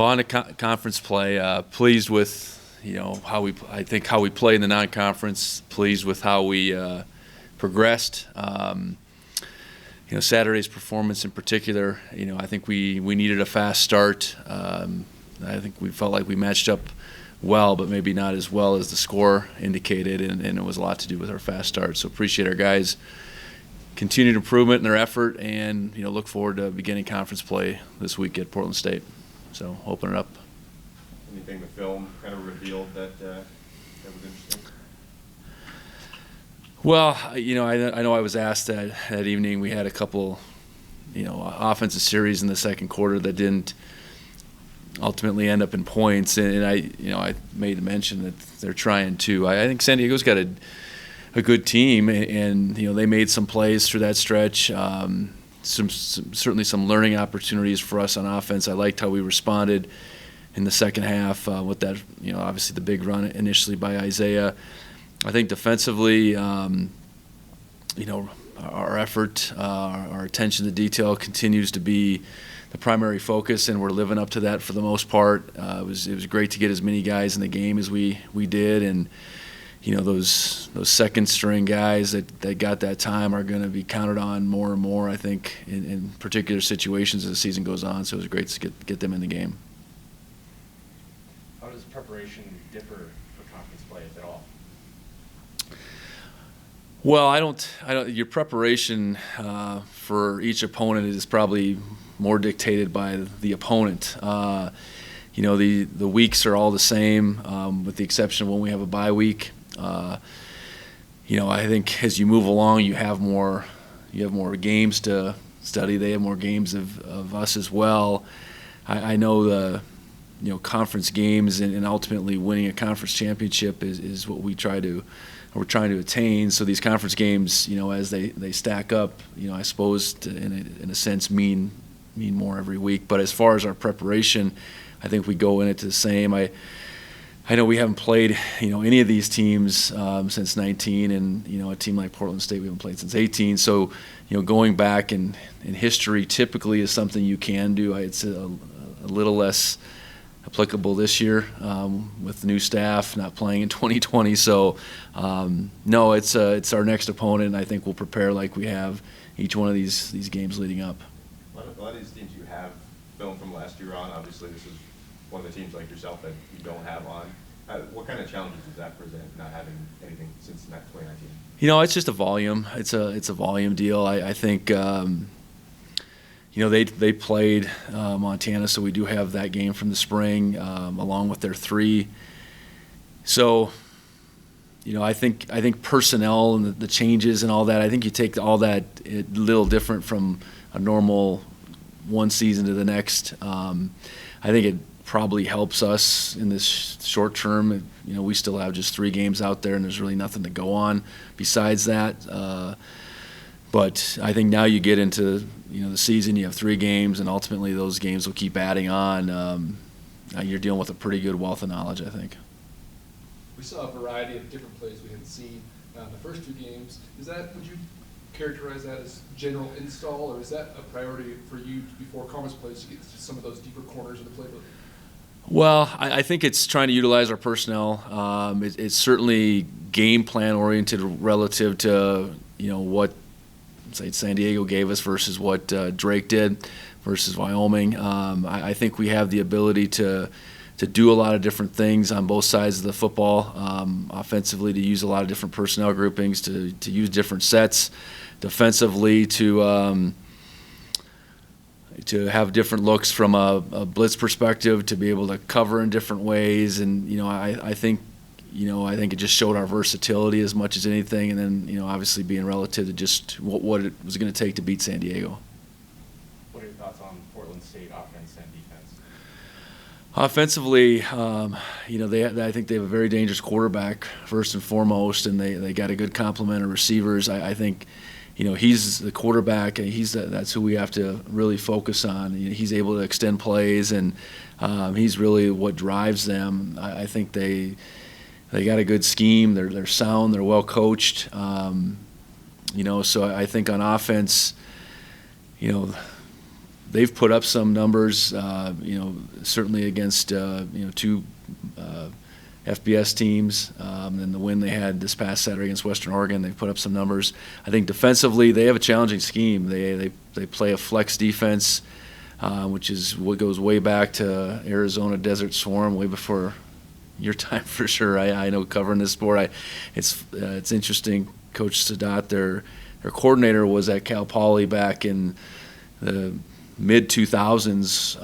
Well, on the conference play, pleased with how we played in the non-conference. Pleased with how we progressed. Saturday's performance in particular. I think we needed a fast start. I think we felt like we matched up well, but maybe not as well as the score indicated, and it was a lot to do with our fast start. So appreciate our guys' continued improvement in their effort, and look forward to beginning conference play this week at Portland State. So open it up. Anything the film kind of revealed that was interesting? Well, I know I was asked that evening. We had a couple, offensive series in the second quarter that didn't ultimately end up in points, and I made a mention that they're trying to. I think San Diego's got a good team, and they made some plays through that stretch. Certainly some learning opportunities for us on offense. I liked how we responded in the second half with that, obviously the big run initially by Isaiah. I think defensively, our effort, our attention to detail continues to be the primary focus, and we're living up to that for the most part. It was great to get as many guys in the game as we did, and those second string guys that got that time are going to be counted on more and more, I think, in particular situations as the season goes on. So it was great to get them in the game. How does preparation differ for conference play, if at all? Well, I don't. Your preparation for each opponent is probably more dictated by the opponent. The weeks are all the same, with the exception of when we have a bye week. I think as you move along, you have more games to study. They have more games of us as well. I know the conference games and ultimately winning a conference championship is what we're trying to attain. So these conference games, as they stack up, I suppose in a sense mean more every week. But as far as our preparation, I think we go in it the same. I know we haven't played any of these teams since 19, and a team like Portland State we haven't played since 18. So going back in history typically is something you can do. It's a little less applicable this year with new staff not playing in 2020. So no, it's our next opponent, and I think we'll prepare like we have each one of these games leading up. A lot of these teams you have film from last year on. Obviously, this is one of the teams like yourself that you don't have on. What kind of challenges does that present, not having anything since 2019? It's just a volume. It's a volume deal. I think they played Montana, so we do have that game from the spring along with their three. So I think personnel and the changes and all that. I think you take all that a little different from a normal one season to the next. I think it probably helps us in this short term. We still have just 3 games out there, and there's really nothing to go on besides that. But I think now you get into the season, you have 3 games, and ultimately those games will keep adding on. You're dealing with a pretty good wealth of knowledge, I think. We saw a variety of different plays we hadn't seen the first 2 games. Would you characterize that as general install, or is that a priority for you before conference plays to get to some of those deeper corners of the playbook? Well, I think it's trying to utilize our personnel. It's certainly game plan oriented relative to what say San Diego gave us versus what Drake did versus Wyoming. I think we have the ability to do a lot of different things on both sides of the football. Offensively, to use a lot of different personnel groupings, to use different sets. Defensively, to have different looks from a blitz perspective, to be able to cover in different ways, and I think it just showed our versatility as much as anything, and then obviously being relative to just what it was going to take to beat San Diego. What are your thoughts on Portland State offense and defense? Offensively, I think they have a very dangerous quarterback first and foremost, and they got a good complement of receivers. I think. He's the quarterback, and that's who we have to really focus on. He's able to extend plays, and he's really what drives them. I think they got a good scheme. They're sound. They're well coached. So I think on offense, they've put up some numbers, certainly against, two FBS teams, and the win they had this past Saturday against Western Oregon. They've put up some numbers. I think defensively they have a challenging scheme. They play a flex defense, which is what goes way back to Arizona Desert Swarm, way before your time for sure. I know covering this sport. It's interesting. Coach Sadat, their coordinator, was at Cal Poly back in the mid-2000s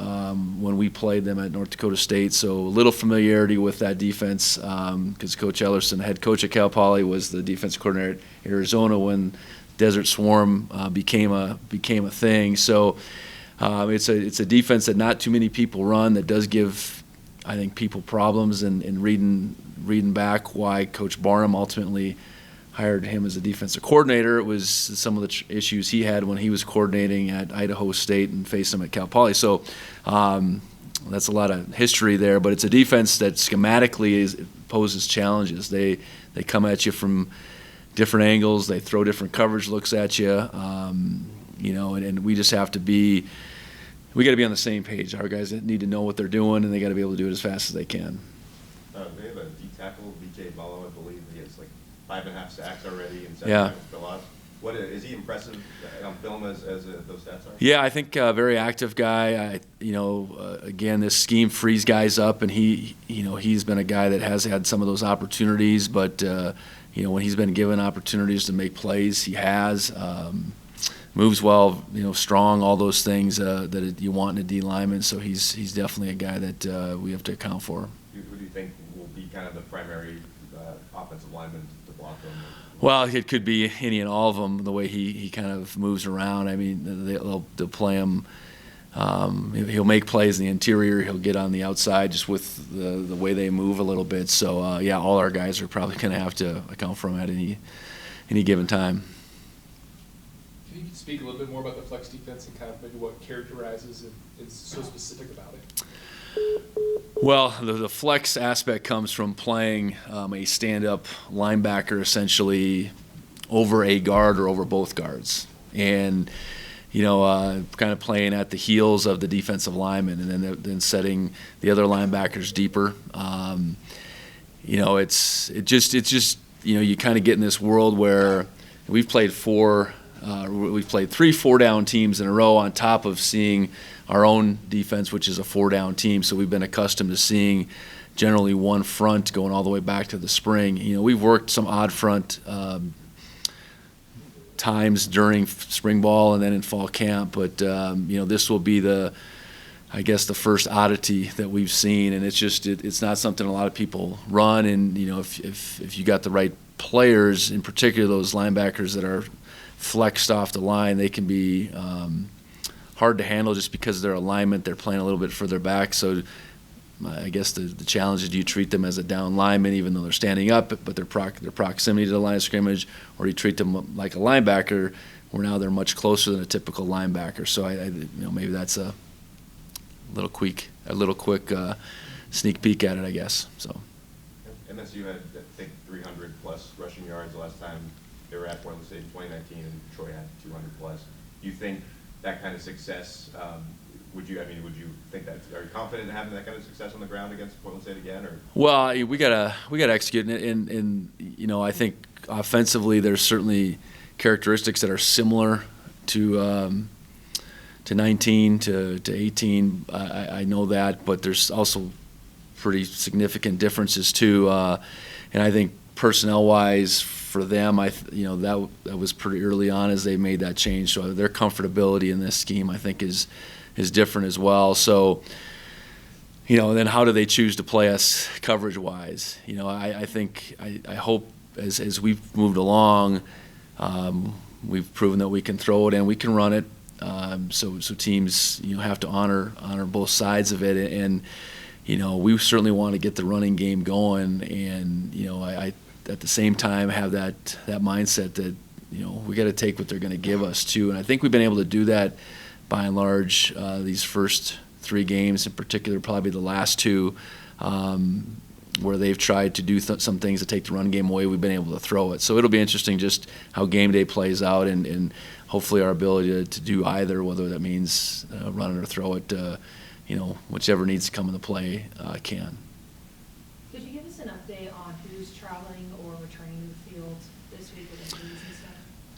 when we played them at North Dakota State, so a little familiarity with that defense because Coach Ellerson, head coach at Cal Poly, was the defense coordinator at Arizona when Desert Swarm became a thing. So it's a defense that not too many people run, that does give, I think, people problems, and reading back why Coach Barnum ultimately hired him as a defensive coordinator. It was some of the issues he had when he was coordinating at Idaho State and faced him at Cal Poly. So that's a lot of history there, but it's a defense that schematically poses challenges. They come at you from different angles. They throw different coverage looks at you, and we just have to be – we got to be on the same page. Our guys need to know what they're doing, and they got to be able to do it as fast as they can. They have a D tackle, BJ Mullo, I believe. He has 5.5 sacks already and 7 Yeah. fill outs. What is he impressive on film as those stats are? Yeah, I think a very active guy. Again, this scheme frees guys up, and he's been a guy that has had some of those opportunities. But when he's been given opportunities to make plays, he has. Moves well, strong, all those things that you want in a D lineman. So he's definitely a guy that we have to account for. Who do you think will be kind of the primary offensive lineman to block them? Well, it could be any and all of them, the way he kind of moves around. I mean, they'll play him. He'll make plays in the interior. He'll get on the outside just with the way they move a little bit. So, all our guys are probably going to have to account for him at any given time. Can you speak a little bit more about the flex defense and kind of maybe what characterizes it is so specific about it? Well, the flex aspect comes from playing a stand-up linebacker essentially over a guard or over both guards, and kind of playing at the heels of the defensive lineman, and then setting the other linebackers deeper. It's just you kind of get in this world where we've played 3 4-down teams in a row on top of seeing our own defense, which is a 4-down team. So we've been accustomed to seeing generally one front going all the way back to the spring. We've worked some odd front times during spring ball and then in fall camp, but this will be the first oddity that we've seen, and it's not something a lot of people run. And if you got the right players, in particular those linebackers that are flexed off the line, they can be hard to handle just because of their alignment. They're playing a little bit further back. So I guess the challenge is, do you treat them as a down lineman even though they're standing up, but their proximity to the line of scrimmage, or do you treat them like a linebacker where now they're much closer than a typical linebacker? So maybe that's a little quick sneak peek at it, I guess. So MSU had, I think, 300 plus rushing yards the last time they were at Portland State in 2019, and Troy had 200 plus. Do you think that kind of success, would you think that, are you confident in having that kind of success on the ground against Portland State again? Or? Well, we gotta execute, and I think offensively there's certainly characteristics that are similar to 19 to 18. I know that, but there's also pretty significant differences too, and I think personnel-wise for them, that was pretty early on as they made that change. So their comfortability in this scheme, I think, is different as well. So, then how do they choose to play us coverage-wise? I think I hope as we've moved along, we've proven that we can throw it and we can run it. So teams have to honor both sides of it, and we certainly want to get the running game going, and I at the same time have that mindset that we got to take what they're going to give us too, and I think we've been able to do that by and large these first 3 games, in particular probably the last 2. where they've tried to do some things to take the run game away, we've been able to throw it. So it'll be interesting just how game day plays out, and hopefully our ability to do either, whether that means run it or throw it, whichever needs to come into play can. Could you give us an update on who's traveling or returning to the field this week with injuries and stuff?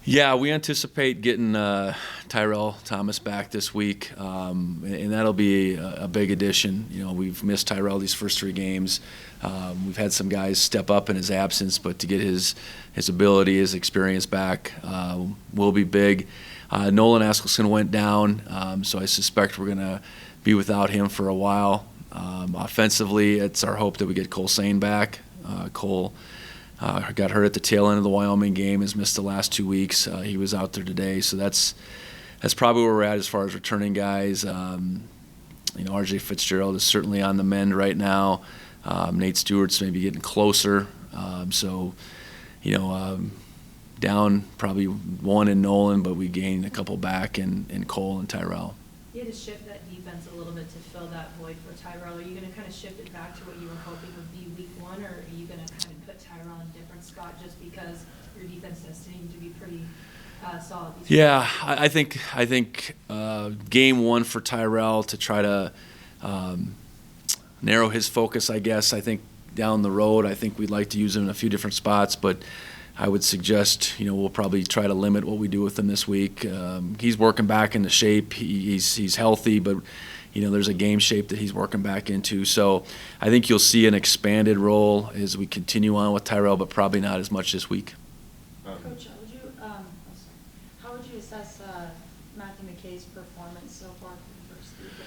Yeah, we anticipate getting Tyrell Thomas back this week, and that'll be a big addition. We've missed Tyrell these first 3 games. We've had some guys step up in his absence, but to get his ability, his experience back will be big. Nolan Askelson went down, so I suspect we're going to be without him for a while. Offensively, it's our hope that we get Cole Sane back. Cole got hurt at the tail end of the Wyoming game, has missed the last 2 weeks. He was out there today, so that's probably where we're at as far as returning guys. RJ Fitzgerald is certainly on the mend right now. Nate Stewart's maybe getting closer. Down probably 1 in Nolan, but we gained a couple back in Cole and Tyrell. You had to shift that defense a little bit to fill that void for Tyrell. Are you going to kind of shift it back to what you were hoping would be week 1, or are you going to kind of put Tyrell in a different spot just because your defense does seem to be pretty solid? Yeah, I think game 1 for Tyrell to try to narrow his focus, I guess. I think down the road, I think we'd like to use him in a few different spots, but I would suggest, we'll probably try to limit what we do with him this week. He's working back into shape. He's healthy, but there's a game shape that he's working back into. So I think you'll see an expanded role as we continue on with Tyrell, but probably not as much this week. Coach, how would you assess Matthew Mckay's performance so far for the first 3 games?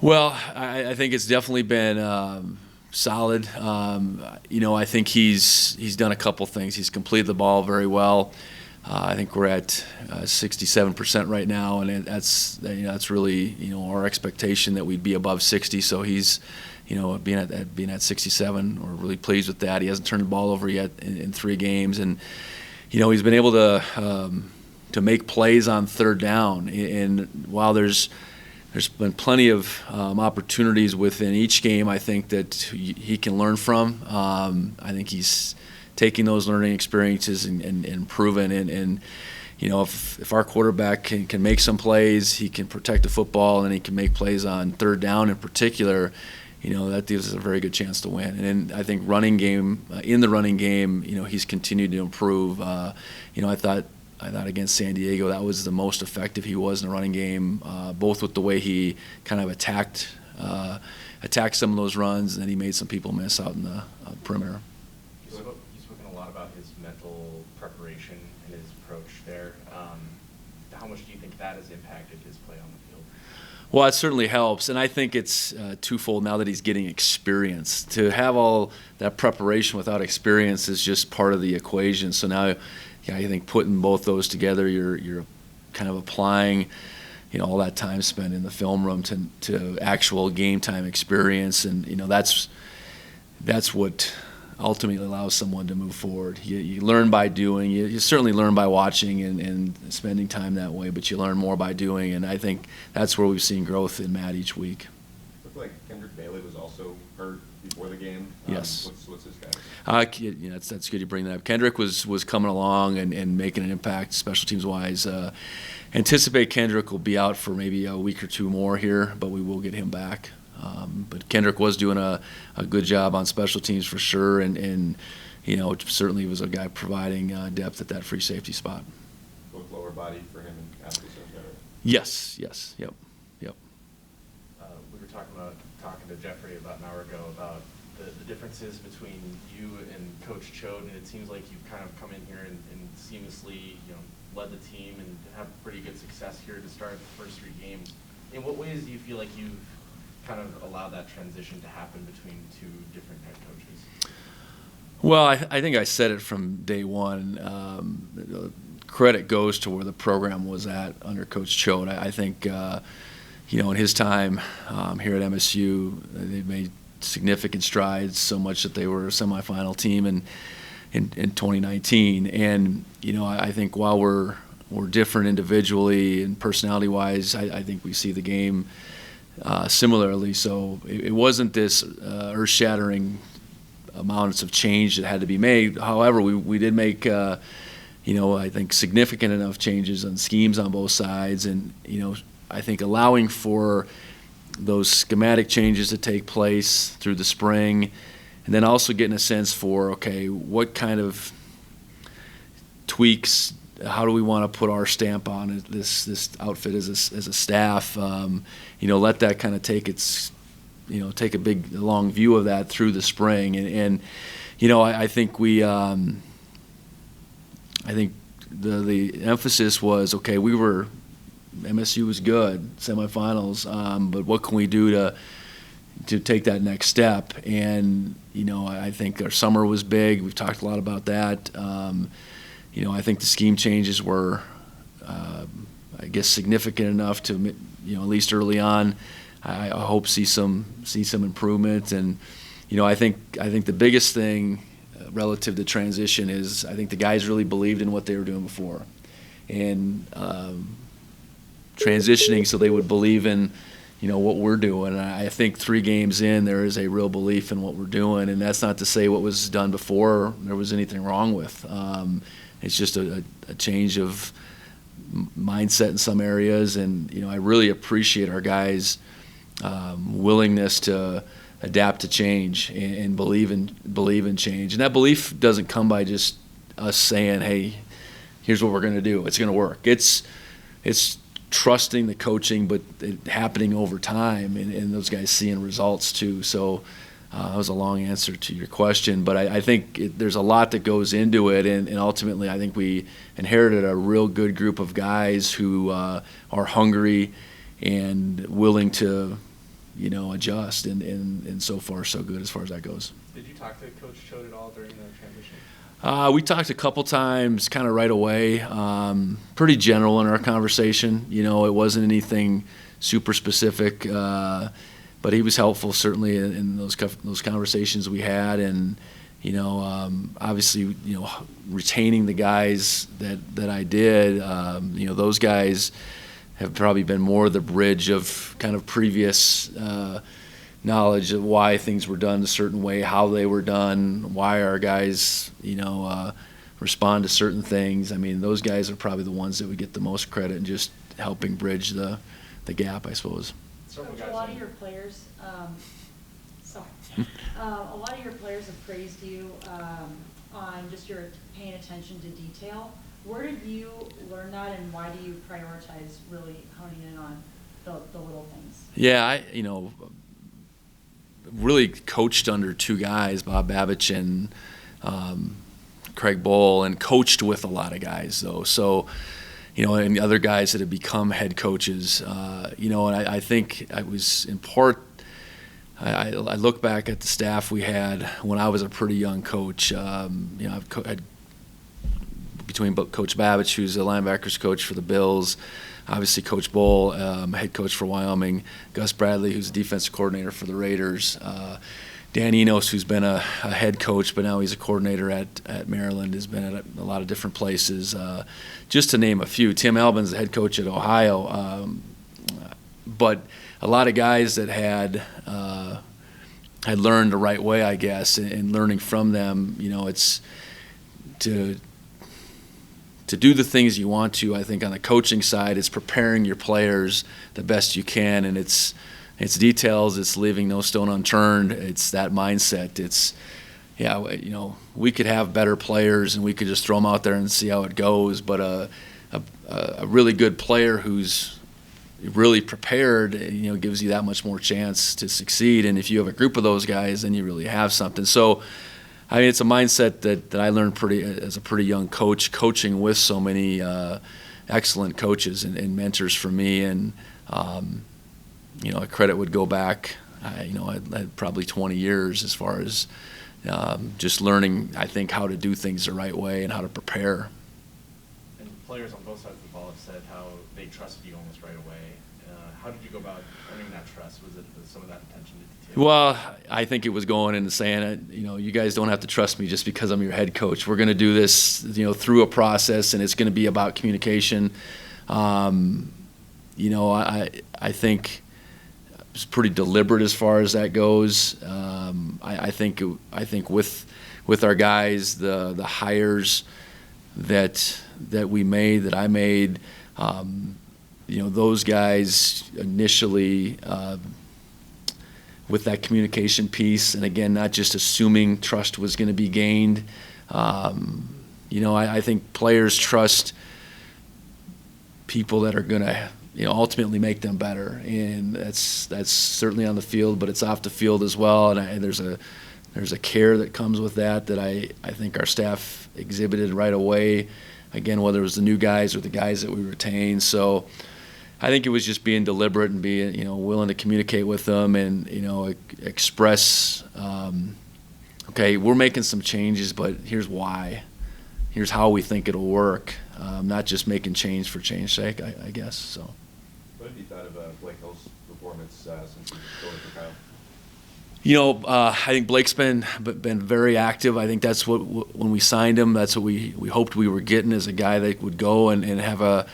Well, I think it's definitely been solid. I think he's done a couple things. He's completed the ball very well. I think we're at 67% right now, and that's really our expectation that we'd be above 60. So he's being at 67, we're really pleased with that. He hasn't turned the ball over yet in 3 games, and he's been able to make plays on 3rd down. And while there's been plenty of opportunities within each game, I think that he can learn from. I think he's taking those learning experiences and improving. And if our quarterback can make some plays, he can protect the football, and he can make plays on 3rd down in particular, that gives us a very good chance to win. And then I think in the running game, he's continued to improve. I thought against San Diego, that was the most effective he was in the running game, both with the way he kind of attacked some of those runs, and then he made some people miss out in the perimeter. You've spoken a lot about his mental preparation and his approach there. How much do you think that has impacted his play on the field? Well, it certainly helps, and I think it's twofold now that he's getting experience. To have all that preparation without experience is just part of the equation. So now, I think putting both those together, you're kind of applying, all that time spent in the film room to actual game time experience, and that's what ultimately allows someone to move forward. You learn by doing. You certainly learn by watching and spending time that way, but you learn more by doing, and I think that's where we've seen growth in Matt each week. Looked like Kendrick Bailey was also hurt before the game. Yes. What's his status? That's good you bring that up. Kendrick was coming along and making an impact special teams wise. Anticipate Kendrick will be out for maybe a week or 2 more here, but we will get him back. But Kendrick was doing a good job on special teams for sure, and certainly was a guy providing depth at that free safety spot. Both lower body for him and Askelson, is that right? Yes, yep. We were talking to Jeffrey about an hour ago about the differences between you and Coach Chode, and it seems like you've kind of come in here and seamlessly led the team and have pretty good success here to start the first 3 games. In what ways do you feel like you've kind of allowed that transition to happen between 2 different head coaches? Well, I think I said it from day one. Credit goes to where the program was at under Coach Chode. I think, in his time here at MSU, they made significant strides, so much that they were a semifinal team in 2019. And I think while we're different individually and personality-wise, I think we see the game similarly. So it wasn't this earth-shattering amounts of change that had to be made. However, we did make, I think significant enough changes on schemes on both sides, and I think allowing for those schematic changes to take place through the spring, and then also getting a sense for, okay, what kind of tweaks, how do we want to put our stamp on this outfit as a staff? Let that kind of take take a big, long view of that through the spring. And I think I think the emphasis was, okay, MSU was good, semifinals, but what can we do to take that next step? And, I think our summer was big. We've talked a lot about that. I think the scheme changes were, I guess, significant enough to, at least early on, I hope see some improvement. And, I think the biggest thing relative to transition is I think the guys really believed in what they were doing before, and transitioning so they would believe in, what we're doing. And I think 3 games in, there is a real belief in what we're doing, and that's not to say what was done before there was anything wrong with. It's just a change of mindset in some areas, and I really appreciate our guys' willingness to adapt to change and believe in change. And that belief doesn't come by just us saying, "Hey, here's what we're going to do. It's going to work." It's trusting the coaching, but it happening over time, and those guys seeing results too. So that was a long answer to your question, but I think there's a lot that goes into it, and ultimately I think we inherited a real good group of guys who are hungry and willing to, adjust, and so far so good as far as that goes. Did you talk to Coach Choate at all during the transition? We talked a couple times kind of right away, pretty general in our conversation. It wasn't anything super specific, but he was helpful certainly in those conversations we had. And, obviously, retaining the guys that I did, those guys have probably been more the bridge of kind of previous knowledge of why things were done a certain way, how they were done, why our guys, respond to certain things. I mean, those guys are probably the ones that would get the most credit in just helping bridge the gap, I suppose. Coach, a lot of your players, a lot of your players have praised you on just your paying attention to detail. Where did you learn that, and why do you prioritize really honing in on the little things? Yeah, really coached under 2 guys, Bob Babich and Craig Bowl, and coached with a lot of guys though. So, and the other guys that have become head coaches, and I think I was in part. I look back at the staff we had when I was a pretty young coach. I've had between Coach Babich, who's the linebackers coach for the Bills, obviously Coach Bowl, head coach for Wyoming, Gus Bradley, who's the defensive coordinator for the Raiders, Dan Enos, who's been a head coach, but now he's a coordinator at Maryland, has been at a lot of different places, just to name a few. Tim Albin's the head coach at Ohio, but a lot of guys that had learned the right way, I guess, and learning from them. It's to do the things you want to. I think on the coaching side, it's preparing your players the best you can, and it's details. It's leaving no stone unturned. It's that mindset. It's, we could have better players and we could just throw them out there and see how it goes. But a really good player who's really prepared, gives you that much more chance to succeed. And if you have a group of those guys, then you really have something. So, it's a mindset that I learned as a pretty young coach, coaching with so many excellent coaches and mentors for me. And, credit would go back, I had probably 20 years as far as just learning, I think, how to do things the right way and how to prepare. And players on both sides of the ball have said how they trusted you almost right away. How did you go about earning that trust? Was it some of that attention to detail? Well, I think it was going into saying, you guys don't have to trust me just because I'm your head coach. We're going to do this, through a process, and it's going to be about communication. I think was pretty deliberate as far as that goes. I think with our guys, the hires that we made, that I made, those guys initially, with that communication piece, and again, not just assuming trust was going to be gained. I think players trust people that are going to, ultimately make them better, and that's certainly on the field, but it's off the field as well. And there's a care that comes with that I think our staff exhibited right away. Again, whether it was the new guys or the guys that we retained. So I think it was just being deliberate and being, willing to communicate with them and, express, okay, we're making some changes, but here's why. Here's how we think it'll work. Not just making change for change's sake, I guess. So. What have you thought of Blake Hill's performance since he's going for Kyle? I think Blake's been very active. I think that's what, when we signed him, that's what we hoped we were getting, as a guy that would go and have a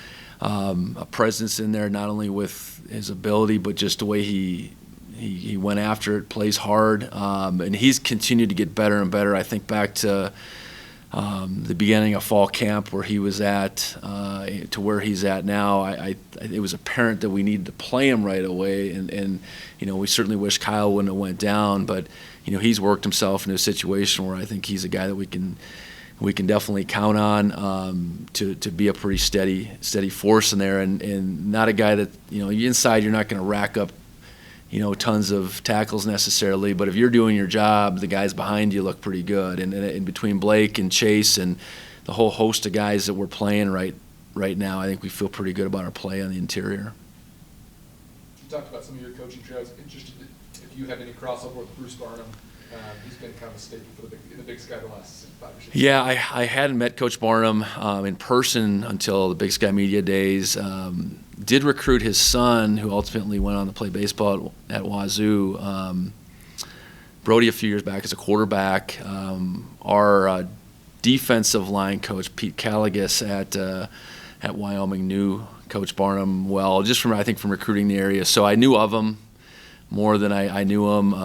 presence in there, not only with his ability, but just the way he went after it, plays hard, and he's continued to get better and better. I think back to the beginning of fall camp where he was at to where he's at now. It was apparent that we needed to play him right away, and we certainly wish Kyle wouldn't have went down, but he's worked himself into a situation where I think he's a guy that we can definitely count on to be a pretty steady force in there, and not a guy that inside you're not going to rack up tons of tackles necessarily, but if you're doing your job, the guys behind you look pretty good. And in between Blake and Chase and the whole host of guys that we're playing right now, I think we feel pretty good about our play on the interior. You talked about some of your coaching trials. Interested if you had any crossover with Bruce Barnum. He's been kind of a staple for the Big Sky the last 5 or 6 years. Yeah, I hadn't met Coach Barnum in person until the Big Sky Media Days. Did recruit his son, who ultimately went on to play baseball at Wazoo, Brody, a few years back as a quarterback. Our defensive line coach, Pete Calagus at Wyoming, knew Coach Barnum well, just from recruiting the area. So I knew of him more than I knew him.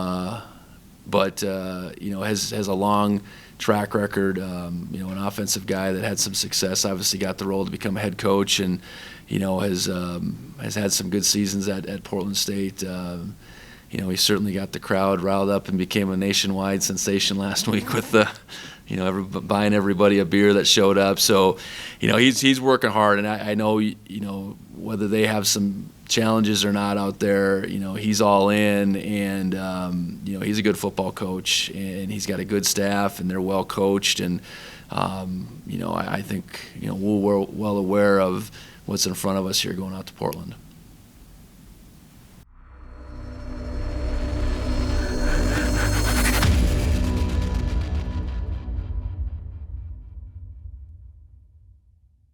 But has a long track record. An offensive guy that had some success. Obviously, got the role to become a head coach, and has had some good seasons at Portland State. He certainly got the crowd riled up and became a nationwide sensation last week with buying everybody a beer that showed up. So, he's working hard, and I know whether they have some challenges or not out there, he's all in, and he's a good football coach, and he's got a good staff, and they're well coached, and I think we're well aware of what's in front of us here going out to Portland.